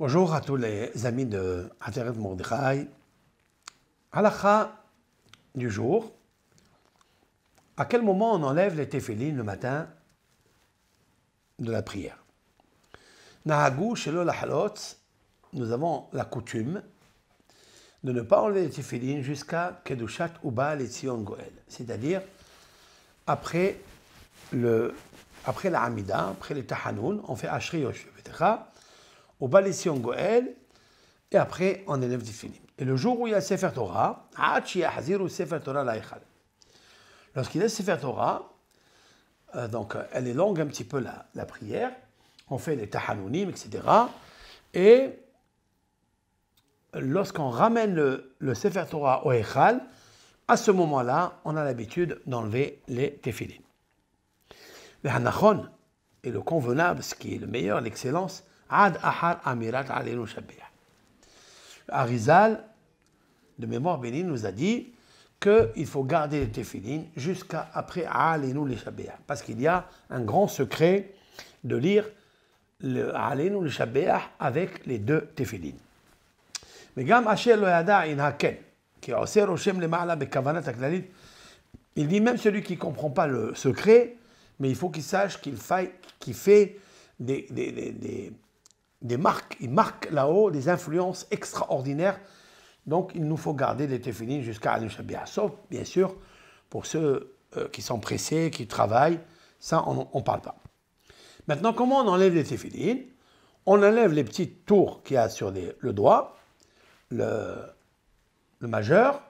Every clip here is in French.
Bonjour à tous les amis de Ateret Mordechai. Halakha du jour. À quel moment on enlève les téphilines le matin de la prière? Nahagou shelo lahalot, nous avons la coutume de ne pas enlever les téphilines jusqu'à Kedushat Uba Letzion Goel, c'est-à-dire après la Hamida, après les Tahanoun, on fait Ashri Yosh Vetecha, Uba Letzion Goel, et après on enlève les téphilines. Et le jour où il y a Sefer Torah, Sefer Torah Laïchal. Lorsqu'il y a Sefer Torah, donc elle est longue un petit peu la prière, on fait les Tahanounim, etc. Et lorsqu'on ramène le Sefer Torah au Eichal, à ce moment-là, on a l'habitude d'enlever les téphilines. Le Hanachon est le convenable, ce qui est le meilleur, l'excellence, Ad Ahar Amirat Aleinu Shabbeach. Arizal, de mémoire bénie, nous a dit qu'il faut garder les téphilines jusqu'à après Aleinu le Shabbeach, parce qu'il y a un grand secret de lire le Aleinu le Shabbeach avec les deux téphilines. Mais Gam Asher lo yada in haken, qui oser Roshem le ma'ala bekavanat haklalit, il dit même celui qui ne comprend pas le secret, mais il faut qu'il sache qu'il fait des marques, il marque là-haut des influences extraordinaires. Donc il nous faut garder les téphilines jusqu'à Aleinu Shabbeach, sauf bien sûr pour ceux qui sont pressés, qui travaillent, ça on ne parle pas. Maintenant, comment on enlève les téphilines? On enlève les petites tours qu'il y a sur le doigt, le majeur,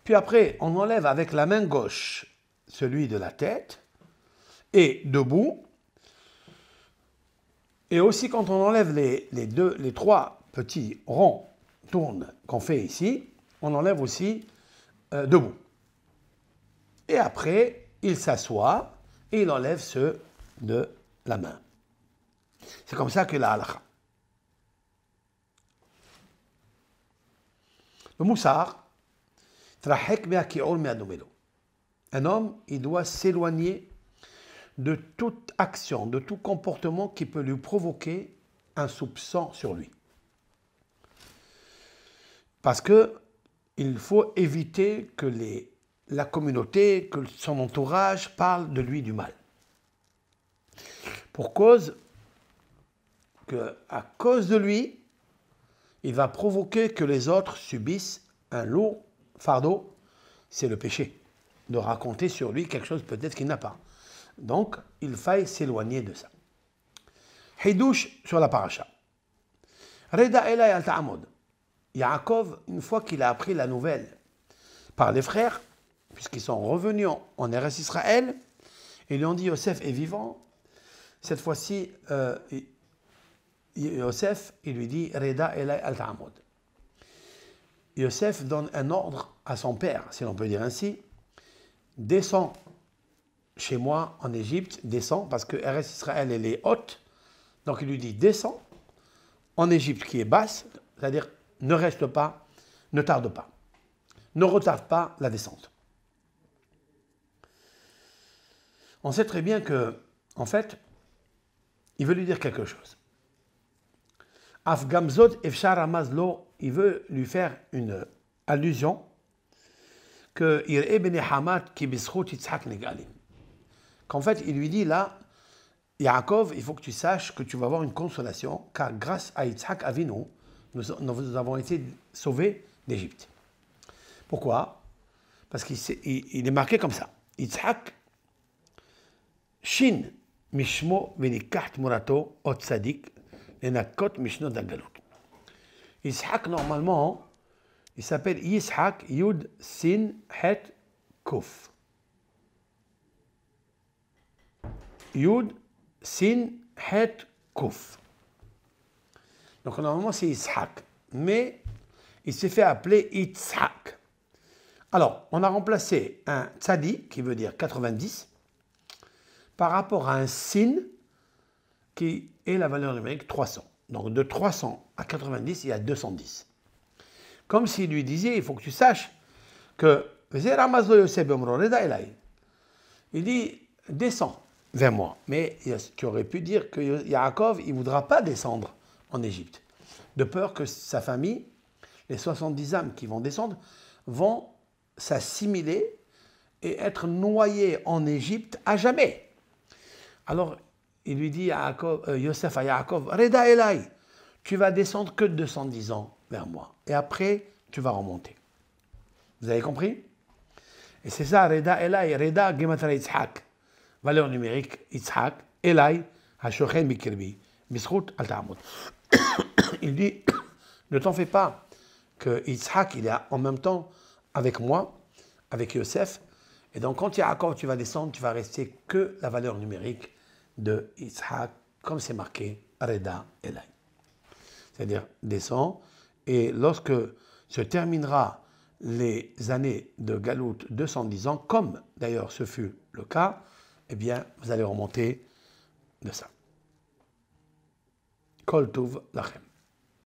puis après on enlève avec la main gauche celui de la tête, et debout, et aussi quand on enlève les trois petits ronds tournes qu'on fait ici, on enlève aussi debout. Et après, il s'assoit et il enlève ceux de la main. C'est comme ça que la halakha. Le moussar, un homme, il doit s'éloigner de toute action, de tout comportement qui peut lui provoquer un soupçon sur lui. Parce qu'il faut éviter que la communauté, que son entourage parle de lui du mal. Pour cause qu'à cause de lui, il va provoquer que les autres subissent un lourd fardeau, c'est le péché, de raconter sur lui quelque chose peut-être qu'il n'a pas. Donc, il faille s'éloigner de ça. Hidouche sur la paracha. Reda elay al ta'amod. Yaakov, une fois qu'il a appris la nouvelle par les frères, puisqu'ils sont revenus en Eretz Israël, ils lui ont dit Yosef est vivant. Cette fois-ci, Yosef, il lui dit Reda elay al ta'amod. Yosef donne un ordre à son père, si l'on peut dire ainsi, descends chez moi en Égypte, descends, parce que Eretz Israël elle est haute, donc il lui dit descends en Égypte qui est basse, c'est-à-dire ne reste pas, ne tarde pas, ne retarde pas la descente. On sait très bien que, en fait, il veut lui dire quelque chose. Afgamzot efshar amazlo, il veut lui faire une allusion que ir'e bene hamat ki bischut Yitzhak negalim. Qu'en fait, il lui dit là, Yaakov, il faut que tu saches que tu vas avoir une consolation, car grâce à Yitzhak Avinu, nous avons été sauvés d'Égypte. Pourquoi? Parce qu'il est marqué comme ça. Yitzhak, Shin, Mishmo, Venikach Murato, Ot Sadik, Lenakot, Mishno Dagalut. Yitzhak, normalement, il s'appelle Yitzhak, Yud, Sin, Het, Kuf. Yud, Sin, Het, Kuf. Donc normalement c'est Yitzhak, mais il s'est fait appeler Yitzhak. Alors, on a remplacé un tzadi, qui veut dire 90, par rapport à un sin, qui est la valeur numérique 300. Donc de 300 à 90, il y a 210. Comme s'il lui disait, il faut que tu saches que il dit, descends vers moi. Mais tu aurais pu dire que Yaakov, il ne voudra pas descendre en Égypte. de peur que sa famille, les 70 âmes qui vont descendre, vont s'assimiler et être noyés en Égypte à jamais. Alors, il lui dit à Yosef à Yaakov, Reda Elai, tu vas descendre que 210 ans vers moi. Et après, tu vas remonter. Vous avez compris? Et c'est ça, Reda Elai, Reda Gematra Yitzhak. Valeur numérique, Yitzhak, Elai, Hashochen Mikirbi, Misrout Al-Ta'amud. Il dit, ne t'en fais pas, que Yitzhak, il est en même temps avec moi, avec Yosef. Et donc, quand Yaakov, tu vas descendre, tu vas rester que la valeur numérique de Yitzhak, comme c'est marqué, Reda Elai. C'est-à-dire, descend, et lorsque se terminera les années de Galout 210 ans, comme d'ailleurs ce fut le cas, eh bien, vous allez remonter de ça. Kol Tuv Lachem.